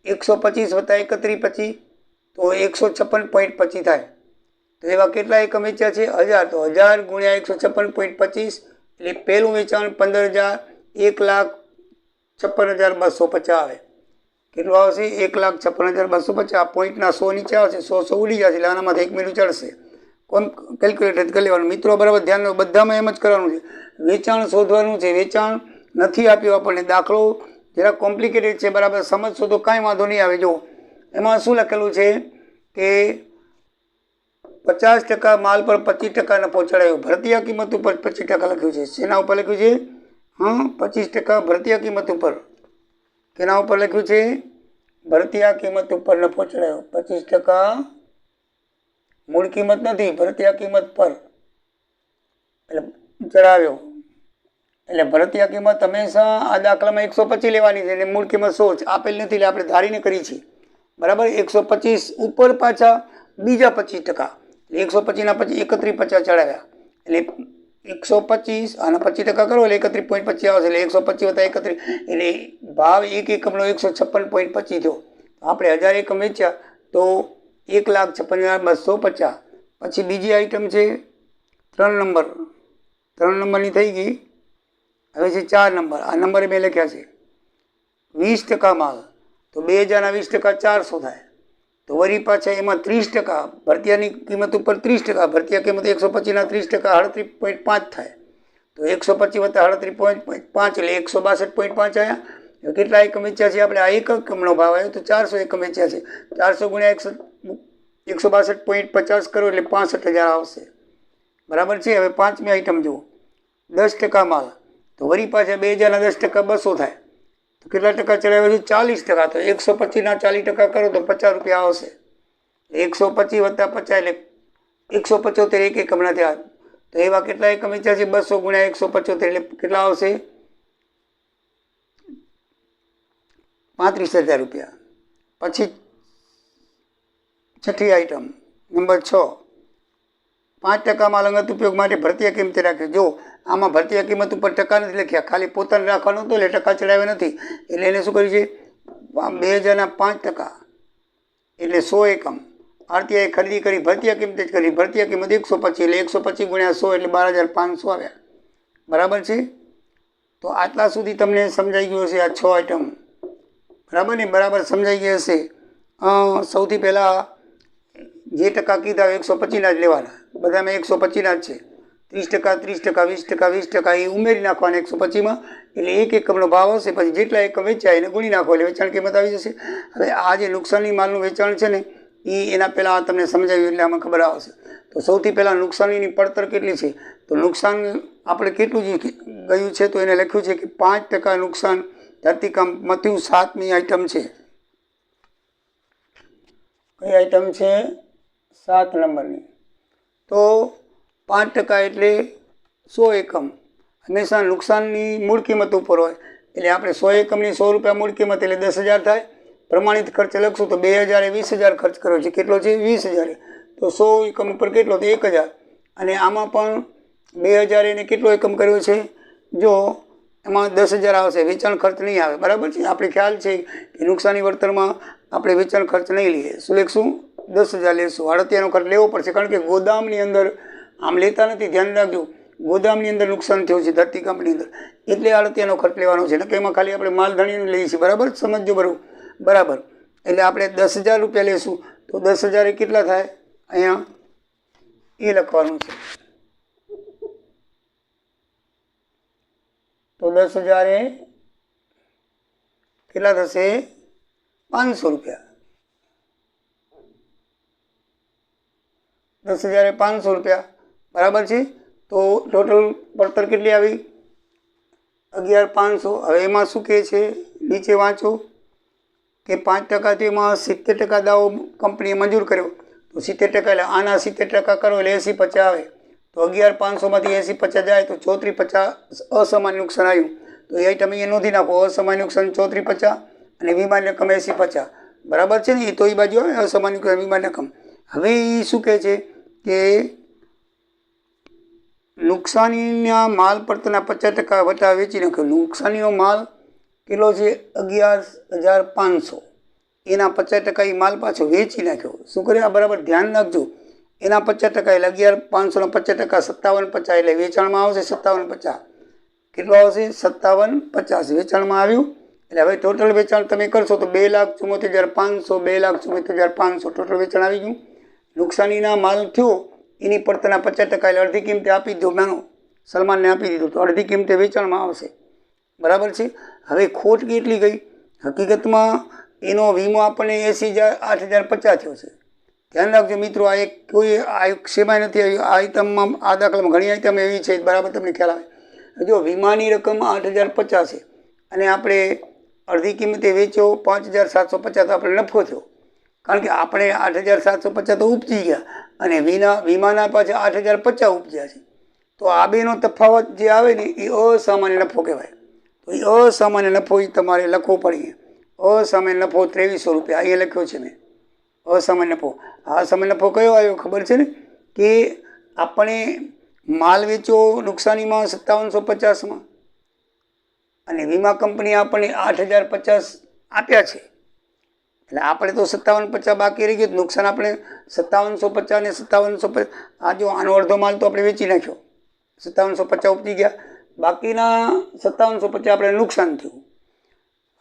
125 વત્તા 3125 તો 156.25 થાય. તો એવા કેટલા એકમ વેચ્યા છે 1000, તો 1000 ગુણ્યા 156.25 એટલે પહેલું વેચાણ 15,000 1,56,250 આવે. કેટલું આવશે 1,56,250. પોઈન્ટના 100 નીચે આવશે, 100 ઉડી જશે એટલે આનામાંથી 1 મિનિટ ચડશે. કોણ કેલ્ક્યુલેટર કરી લેવાનું. મિત્રો બરાબર ધ્યાન રાખો, બધામાં એમ જ કરવાનું છે. વેચાણ શોધવાનું છે. વેચાણ નથી આપ્યું આપણને, દાખલો જરા કોમ્પ્લિકેટેડ છે, બરાબર સમજશો તો કાંઈ વાંધો નહીં આવે. જો એમાં શું લખેલું છે કે 50% માલ પર 25% નફો ચડાવ્યો. ભરતીયા કિંમત ઉપર 25% લખ્યું છે. શેના ઉપર લખ્યું છે? 25% ભરતીયા કિંમત ઉપર. કેના ઉપર લખ્યું છે? ભરતીયા કિંમત ઉપર નફો ચડાવ્યો. 25% મૂળ કિંમત નથી, ભરતીયા કિંમત પર એટલે ચડાવ્યો. એટલે ભરતીયા કિંમત હંમેશા આ દાખલામાં 125 લેવાની છે અને મૂળ કિંમત 100 આપેલ નથી એટલે આપણે ધારીને કરી છે. બરાબર 125 ઉપર પાછા બીજા 25%. 125ના પછી 3150 ચડાવ્યા એટલે 125 અને 25% કરો એટલે 31.25 આવશે. એટલે 125 વત્તા 31 એટલે ભાવ એક એકમનો 156.25 થયો. આપણે 1000 એકમ વેચ્યા તો 1,56,250. પછી બીજી આઈટમ છે 3 નંબર. 3 નંબરની થઈ ગઈ. હવે છે 4 નંબર. આ નંબરે મેં લખ્યા છે 20% માલ તો 2000ના 20% 400 થાય. તો વળી પાછા એમાં 30% ભરતીયાની કિંમત ઉપર 30%, ભરતીયા કિંમત 125ના 30% 38.5 થાય. તો 125 વત્તા 38.5 એટલે 162.5 આવ્યા. કેટલા એકમ વેચ્યા છે આપણે? આ એક એકમનો ભાવ આવ્યો તો 400 એકમ વેચ્યા છે. 400 ગુણ્યા 162.50 કરો એટલે 65,000 આવશે. બરાબર છે. હવે પાંચમી આઈટમ જુઓ 10% માલ તો વળી પાછા 2000ના 10% 200 થાય. તો કેટલા ટકા ચડાવ્યો છે? 40%. તો 125ના 40% કરો તો 50 રૂપિયા આવશે. 125 વત્તા 50 એટલે 175 એક એકમના થયા. તો એવા કેટલા એકમ વેચ્યા છે? 200 ગુણ્યા 175 એટલે કેટલા આવશે? 35,000 રૂપિયા. પછી છઠ્ઠી આઈટમ નંબર 6 5% માલ અંગત ઉપયોગ માટે ભરતીયા કિંમતે રાખે. જો આમાં ભરતીયા કિંમત ઉપર ટકા નથી લખ્યા, ખાલી પોતાને રાખવાનું હતું એટલે ટકા ચડાવ્યા નથી. એટલે એને શું કર્યું છે? 2000ના 5% એટલે 100 એકમ આરતીઆઈ ખરીદી કરી, ભરતીયા કિંમતે જ કરી. ભરતીયા કિંમત 125 એટલે 125 ગુણ્યા 100 એટલે 12,500 આવ્યા. બરાબર છે. તો આટલા સુધી તમને સમજાઈ ગયું હશે આ 6 આઈટમ. બરાબર ને? બરાબર સમજાઈ ગઈ હશે. સૌથી પહેલાં જે ટકા કીધા 125ના જ લેવાના. બધામાં 125ના જ છે. 30%, 30%, 20%, 20% એ ઉમેરી નાખવાના 125માં એટલે એક એકમનો ભાવ હશે. પછી જેટલા એકમ વેચાય એને ગુણી નાખો એટલે વેચાણ કિંમત આવી જશે. હવે આ જે નુકસાની માલનું વેચાણ છે ને એ એના પહેલાં તમને સમજાવ્યું એટલે આમાં ખબર આવશે. તો સૌથી પહેલાં નુકસાનીની પડતર કેટલી છે? તો નુકસાન આપણે કેટલું જ ગયું છે તો એને લખ્યું છે કે 5% નુકસાન ધરતીકંપમાંથી. 7મી આઈટમ છે. કઈ આઈટમ છે? 7 નંબરની. તો 5% એટલે 100 એકમ હંમેશા નુકસાનની મૂળ કિંમત ઉપર હોય. એટલે આપણે 100 એકમની 100 રૂપિયા મૂળ કિંમત એટલે 10,000 થાય. પ્રમાણિત ખર્ચ લખશું તો 2000 એ 20,000 ખર્ચ કર્યો છે. કેટલો છે? 20,000. તો 100 એકમ ઉપર કેટલો? તો 1,000. અને આમાં પણ 2000 એને કેટલો એકમ કર્યો છે? જો એમાં 10,000 આવશે, વેચાણ ખર્ચ નહીં આવે. બરાબર છે. આપણે ખ્યાલ છે કે નુકસાની વળતરમાં આપણે વેચાણ ખર્ચ નહીં લઈએ. શું લેખશું? 10,000 લેશું. આડતિયાનો ખર્ચ લેવો પડશે કારણ કે ગોદામની અંદર આમ લેતા નથી, ધ્યાન રાખજો. ગોદામની અંદર નુકસાન થયું છે ધરતીકંપની અંદર એટલે આડતિયાનો ખર્ચ લેવાનો છે. નકે એમાં ખાલી આપણે માલધાણીનું લઈએ છીએ. બરાબર સમજો? બરાબર. એટલે આપણે 10,000 રૂપિયા લેશું તો 10,000 એ કેટલા થાય? અહીંયા એ લખવાનું છે. તો 10,000 એ કેટલા થશે? 500 રૂપિયા. 10,000 એ 500 રૂપિયા. બરાબર છે. તો ટોટલ પડતર કેટલી આવી? 11,500. હવે એમાં શું કહે છે? નીચે વાંચો. કે 5% એમાં 70% દાવો કંપનીએ મંજૂર કર્યો, તો 70% એટલે આના 70% કરો એટલે 80-50 આવે, તો 11,500માંથી 80-50 જાય તો 34,50 અસામાન્ય નુકસાન આવ્યું. તો એ તમે એ નોંધી નાખો, અસામાન્ય નુકસાન 34,50 અને વીમાની રકમ 80-50. બરાબર છે ને? એ તો એ બાજુ આવે અસામાન્ય નુકસાન વીમાની રકમ. હવે એ શું કહે છે કે નુકસાનીના માલ પરતના 50% વટા વેચી નાખ્યો. નુકસાનીનો માલ કેટલો છે? 11,500. એના 50% એ માલ પાછો વેચી નાખ્યો. શું કર્યું? બરાબર ધ્યાન રાખજો. એના 50% એટલે 11,500ના 50% 57,50 એટલે વેચાણમાં આવશે 57,50. કેટલો આવશે? 57,50 વેચાણમાં આવ્યું. એટલે હવે ટોટલ વેચાણ તમે કરશો તો 2,74,500, 2,74,500 ટોટલ વેચાણ આવી ગયું. નુકસાનીના માલ થયો એની પડતરના 50% એટલે અડધી કિંમતે આપી દો. માનો સલમાનને આપી દીધું તો અડધી કિંમતે વેચાણમાં આવશે. બરાબર છે? હવે ખોટ કેટલી ગઈ? હકીકતમાં એનો વીમો આપણને 80,000 8,050 થયો છે. ધ્યાન રાખજો મિત્રો, આ એક કોઈ આ સેમાય નથી આવી. આ આઈટમમાં આ દાખલામાં ઘણી આઈટમ એવી છે, બરાબર તમને ખ્યાલ આવે. જો વીમાની રકમ 8,050 છે અને આપણે અડધી કિંમતે વેચ્યો 5,750 તો આપણે નફો થયો. કારણ કે આપણે 8,750 તો ઉપજી ગયા અને વીમાના પાછા 8,050 ઉપજ્યા છે. તો આ બેનો તફાવત જે આવે ને એ અસામાન્ય નફો કહેવાય. તો એ અસામાન્ય નફો એ તમારે લખવો પડે. અસામાન્ય નફો 2300 રૂપિયા અહીંયા લખ્યો છે મેં. અસામાન્ય નફો. અસામાન્ય નફો કયો આવ્યો ખબર છે ને? કે આપણે માલ વેચ્યો નુકસાનીમાં 5750માં અને વીમા કંપની આપણને 8,050 આપ્યા છે. એટલે આપણે તો 5750 બાકી રહી ગયું. નુકસાન આપણે 5750 ને 5750. આ જો આનો અડધો માલ તો આપણે વેચી નાખ્યો, 5750 ઉપજી ગયા. બાકીના 5750 આપણે નુકસાન થયું.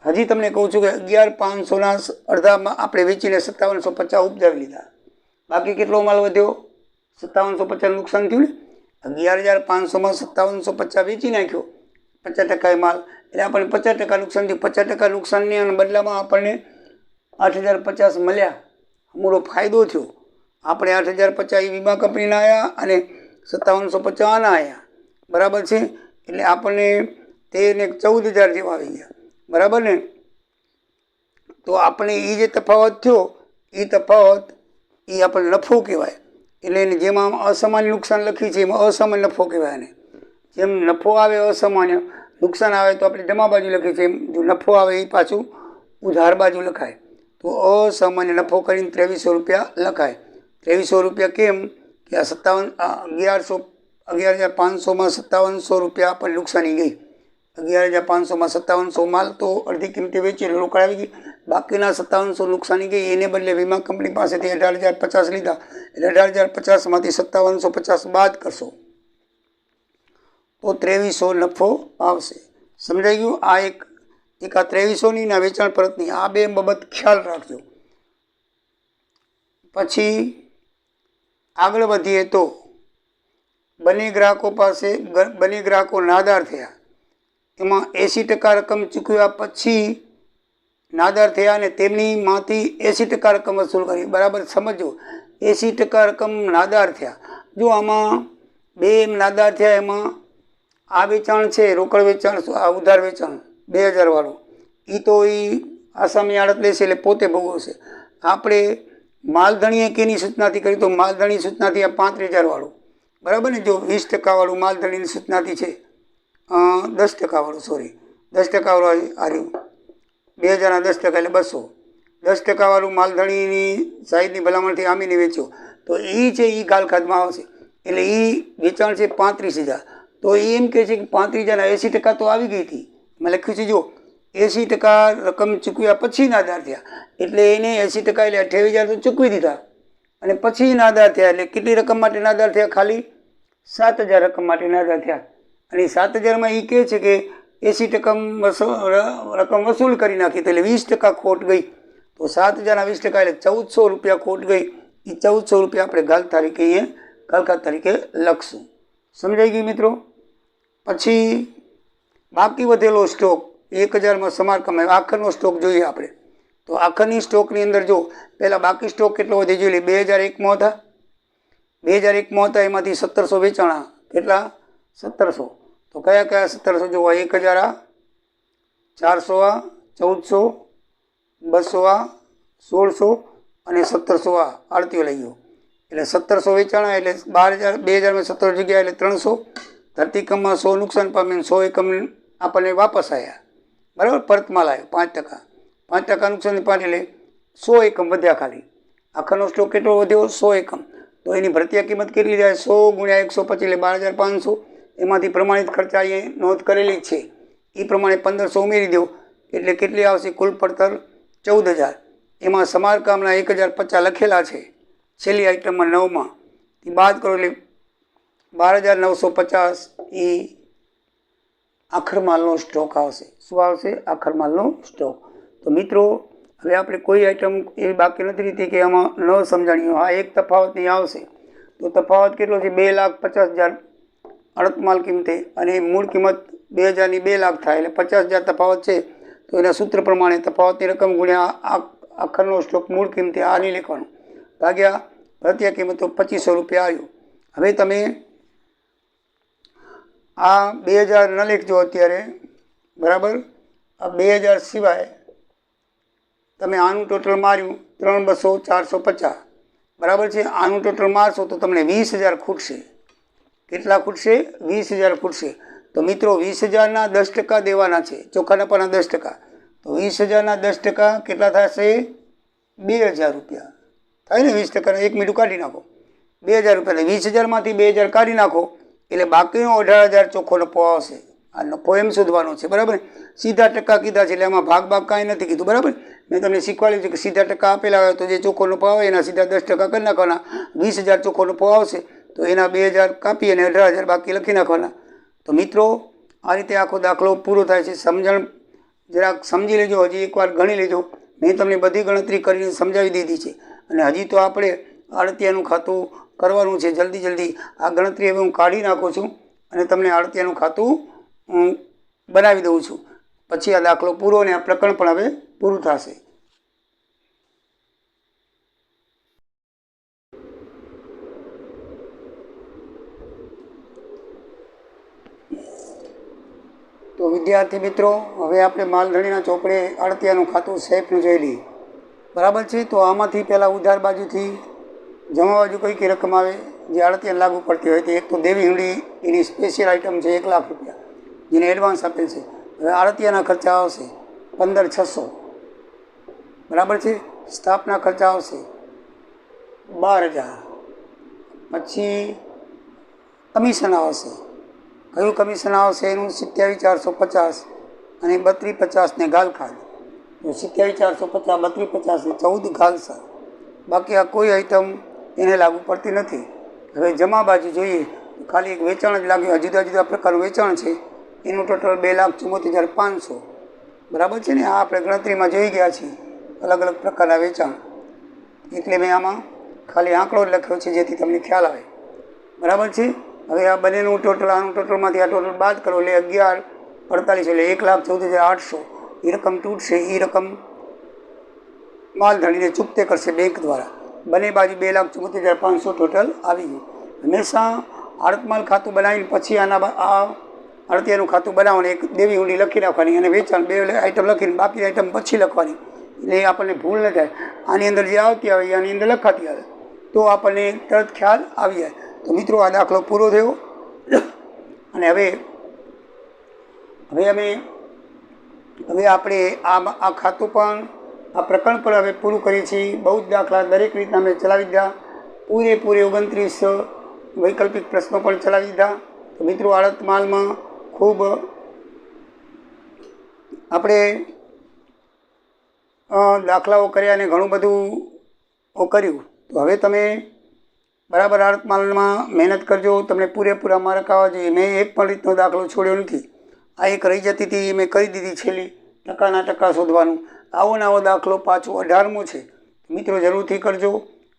હજી તમને કહું છું કે 11,500ના અડધામાં આપણે વેચીને 5750 ઉપજાવી લીધા. બાકી કેટલો માલ વધ્યો? 5750 નુકસાન થયું ને. 11,500માં 5750 વેચી નાખ્યો, 50% માલ, એટલે આપણને 50% નુકસાન થયું. 50% નુકસાનની બદલામાં આપણને 8,050 મળ્યા. મોટો ફાયદો થયો. આપણે 8,050 એ વીમા કંપનીના આવ્યા અને 5750 આના આવ્યા. બરાબર છે? એટલે આપણને 13 ને 14,000 જેવા આવી ગયા. બરાબર ને? તો આપણે એ જે તફાવત થયો એ તફાવત એ આપણે નફો કહેવાય. એટલે એને જેમાં અસામાન્ય નુકસાન લખી છે એમાં અસામાન્ય નફો કહેવાય. એને જેમ નફો આવે અસામાન્ય, નુકસાન આવે તો આપણે જમા બાજુ લખીએ છીએ, એમ જો નફો આવે એ પાછું ઉધાર બાજુ લખાય. તો અસામાન્ય નફો કરીને 2300 રૂપિયા લખાય. 2300 રૂપિયા કેમ કે આ 11,500માં 5700 રૂપિયા આપણને નુકસાની ગઈ. 11,500માં 5700 માલ તો અડધી કિંમતે વેચી રોકડ આવી ગઈ. બાકીના 5700 નુકસાની ગઈ. એને બદલે વીમા કંપની પાસેથી 18,050 લીધા. એટલે 18,050માંથી 5750 બાદ કરશો તો 2300 નફો આવશે. સમજાઈ ગયું? આ એક આ 2300ની ના વેચાણ પરતની આ બે બાબત ખ્યાલ રાખજો. પછી આગળ વધીએ તો બંને ગ્રાહકો નાદાર થયા. એમાં 80% રકમ ચૂકવ્યા પછી નાદાર થયા અને તેમની માંથી 80% રકમ વસૂલ કરી. બરાબર સમજો, 80% રકમ નાદાર થયા. જો આમાં બે નાદાર થયા. એમાં આ વેચાણ છે રોકડ વેચાણ, આ ઉધાર વેચાણ 2,000 વાળું, એ તો એ આસામી આડત લેશે એટલે પોતે ભોગવશે. આપણે માલધણીએ કેની સૂચનાથી કરી? તો માલધણી સૂચનાથી આ 35,000 વાળું. બરાબર ને? જો 20% વાળું માલધણીની સૂચનાથી છે, 10% વાળું, સોરી 10% વાળું આ રહ્યું. 2,000ના 10% એટલે 200. 10% વાળું માલધણીની સાઈડની ભલામણથી આમીને વેચ્યો તો એ છે એ ગાલખાદમાં આવશે. એટલે એ વેચાણ છે 35,000. તો એ એમ કહે છે કે 35,000ના 80% તો આવી ગઈ હતી. મેં લખ્યું છે જો 80% રકમ ચૂકવ્યા પછી નાદાર થયા. એટલે એને 80% એટલે 28,000 તો ચૂકવી દીધા અને પછી નાદાર થયા. એટલે કેટલી રકમ માટે નાદાર થયા? ખાલી 7,000 રકમ માટે નાદાર થયા. અને 7,000માં એ કહે છે કે 80% રકમ વસૂલ કરી નાખી તો એટલે 20% ખોટ ગઈ. તો 7,000ના 20% એટલે 1,400 રૂપિયા ખોટ ગઈ. એ 1,400 રૂપિયા આપણે ગાલખાદ તરીકે લખશું. સમજાઈ ગયું મિત્રો? પછી બાકી વધેલો સ્ટોક 1,000માં સમારકામ આખરનો સ્ટોક જોઈએ આપણે. તો આખરની સ્ટોકની અંદર જો પહેલાં બાકી સ્ટોક કેટલો વધી જોઈએ? 2,001માં હતા. 2,001માં હતા એમાંથી 1,700 વેચાણા. કેટલા? 1,700. તો કયા 1,700 જોવા? 1,000 આ, 400 આ, 1,400, 200 આ 1600 અને 1700 આ આડતીઓ લઈ ગયો એટલે 1700 વેચાણા એટલે 12,000 2000 માં 17 જગ્યા એટલે 300 ધરતીકંપમાં 100 નુકસાન પામ્યું 100 એકમ આપણને વાપસ આવ્યા બરાબર પરતમાલ આવ્યો 5% 5% નુકસાન પાડી એટલે 100 એકમ વધ્યા ખાલી આખાનો સ્ટોક કેટલો વધ્યો 100 એકમ તો એની ભરતીયા કિંમત કેટલી જાય 100 ગુણ્યા 125 એટલે 12,500 એમાંથી પ્રમાણિત ખર્ચા અહીંયા નોંધ કરેલી છે એ પ્રમાણે 1500 ઉમેરી દો એટલે કેટલી આવશે કુલ પડતર 14,000 એમાં સમારકામના 1,050 લખેલા છે છેલ્લી આઇટમમાં 9માં એ બાદ કરો એટલે 12,950 એ આખર માલનો સ્ટોક આવશે શું આવશે આખર માલનો સ્ટોક તો મિત્રો હવે આપણે કોઈ આઇટમ એવી બાકી નથી રહેતી કે આમાં ન સમજાણી હા એક તફાવત નહીં આવશે તો તફાવત કેટલો છે 2,50,000 અડત માલ કિંમતે અને મૂળ કિંમત 2,000 ની 2 લાખ થાય એટલે 50,000 તફાવત છે તો એના સૂત્ર પ્રમાણે તફાવતની રકમ ગુણ્યા આખરનો સ્ટોક મૂળ કિંમતે આ નહીં લખવાનું ભાગ્યા ભરતીયા કિંમત તો 2,500 રૂપિયા આવ્યું હવે તમે આ 2,000 ન લખજો અત્યારે બરાબર આ 2,000 સિવાય તમે આનું ટોટલ માર્યું 3,200 450 બરાબર છે આનું ટોટલ મારશો તો તમને 20,000 ખૂટશે કેટલા ખૂટશે 20,000 ખૂટશે તો મિત્રો 20,000ના 10% દેવાના છે ચોખ્ખા નફાના 10% તો 20,000ના 10% કેટલા થશે 2,000 રૂપિયા થાય ને 20% એક મીઠું કાઢી નાખો 2,000 રૂપિયા 20,000માંથી 2,000 કાઢી નાખો એટલે બાકીનો 18,000 ચોખ્ખો નફો આવશે આ નફો એમ શોધવાનો છે બરાબર સીધા ટકા કીધા છે એટલે એમાં ભાગ કાંઈ નથી કીધું બરાબર મેં તમને શીખવાડ્યું છે કે સીધા ટકા આપેલા હોય તો જે ચોખ્ખો નફો આવે એના સીધા 10% કરી નાખવાના 20,000 ચોખ્ખો નફો આવશે તો એના 2,000 કાપી અને 18,000 બાકી લખી નાખવાના તો મિત્રો આ રીતે આખો દાખલો પૂરો થાય છે સમજણ જરાક સમજી લેજો હજી એકવાર ગણી લેજો મેં તમને બધી ગણતરી કરીને સમજાવી દીધી છે અને હજી તો આપણે આડતિયાનું ખાતું કરવાનું છે જલ્દી આ ગણતરી હવે હું કાઢી નાખું છું અને તમને આડતિયાનું ખાતું બનાવી દઉં છું પછી આ દાખલો પૂરો અને આ પ્રકરણ પણ હવે પૂરું થશે તો વિદ્યાર્થી મિત્રો હવે આપણે માલધણીના ચોપડે આડતિયાનું ખાતું સેફનું જોઈ લઈએ બરાબર છે તો આમાંથી પહેલાં ઉધાર બાજુથી જમા બાજુ કઈ કઈ રકમ આવે જે આડતિયાને લાગુ પડતી હોય તો એક તો દેવી હુંડી એની સ્પેશિયલ આઇટમ છે 1 લાખ રૂપિયા જેને એડવાન્સ આપેલ છે હવે આડતિયાના ખર્ચા આવશે 15,600 બરાબર છે સ્થાપના ખર્ચા આવશે 12,000 પછી કમિશન આવશે કયું કમિશન આવશે એનું 27,450 અને 32,50 ને ગાલખાદ તો 27,450 32,50 ને 14 ગાલસા બાકી આ કોઈ આઈટમ એને લાગુ પડતી નથી હવે જમા બાજુ જોઈએ તો ખાલી એક વેચાણ જ લાગ્યું જુદા જુદા પ્રકારનું વેચાણ છે એનું ટોટલ 2,74,500 બરાબર છે ને આ આપણે ગણતરીમાં જોઈ ગયા છીએ અલગ અલગ પ્રકારના વેચાણ એટલે મેં આમાં ખાલી આંકડો જ લખ્યો છે જેથી તમને ખ્યાલ આવે બરાબર છે હવે આ બંનેનું ટોટલ આનું ટોટલમાંથી આ ટોટલ બાદ કરો એટલે 11,48 એટલે 1,14,800 એ રકમ તૂટશે એ રકમ માલધણીને ચૂકતે કરશે બેંક દ્વારા બંને બાજુ 2,74,500 ટોટલ આવી ગયું હંમેશા આડતમાલ ખાતું બનાવીને પછી આના આ આડતિયાનું ખાતું બનાવવાનું એક દેવી હુંડી લખી નાખવાની અને વેચાણ 2 આઈટમ લખીને બાકી આઈટમ પછી લખવાની એટલે આપણને ભૂલ ન થાય આની અંદર જે આવતી આવે આની અંદર લખાતી આવે તો આપણને તરત ખ્યાલ આવી જાય તો મિત્રો આ દાખલો પૂરો થયો અને હવે આપણે આ ખાતું પણ આ પ્રકરણ પણ હવે પૂરું કરીએ છીએ બહુ જ દાખલા દરેક રીતના અમે ચલાવી દીધા પૂરેપૂરે 29 વૈકલ્પિક પ્રશ્નો પણ ચલાવી દીધા તો મિત્રો આડત માલમાં ખૂબ આપણે દાખલાઓ કર્યા અને ઘણું બધું કર્યું તો હવે તમે બરાબર આડત માલમાં મહેનત કરજો તમને પૂરેપૂરા માર્ક આવવા જોઈએ મેં એક પણ રીતનો દાખલો છોડ્યો નથી આ એક રહી જતી હતી મેં કરી દીધી છેલ્લી ટકાના ટકા શોધવાનું આવો નવો દાખલો પાછો 18મો છે મિત્રો જરૂરથી કરજો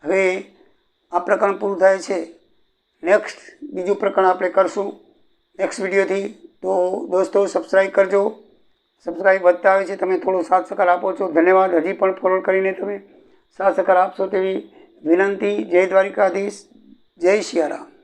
હવે આ પ્રકરણ પૂરું થાય છે નેક્સ્ટ બીજું પ્રકરણ આપણે કરશું નેક્સ્ટ વિડીયોથી તો દોસ્તો સબસ્ક્રાઈબ કરજો સબસ્ક્રાઈબ વધતા આવે છે તમે થોડો સાથ સહકાર આપો છો ધન્યવાદ હજી પણ ફોરવર્ડ કરીને તમે સાથ સહકાર આપશો તેવી વિનંતી જય દ્વારિકાધીશ જય સિયારામ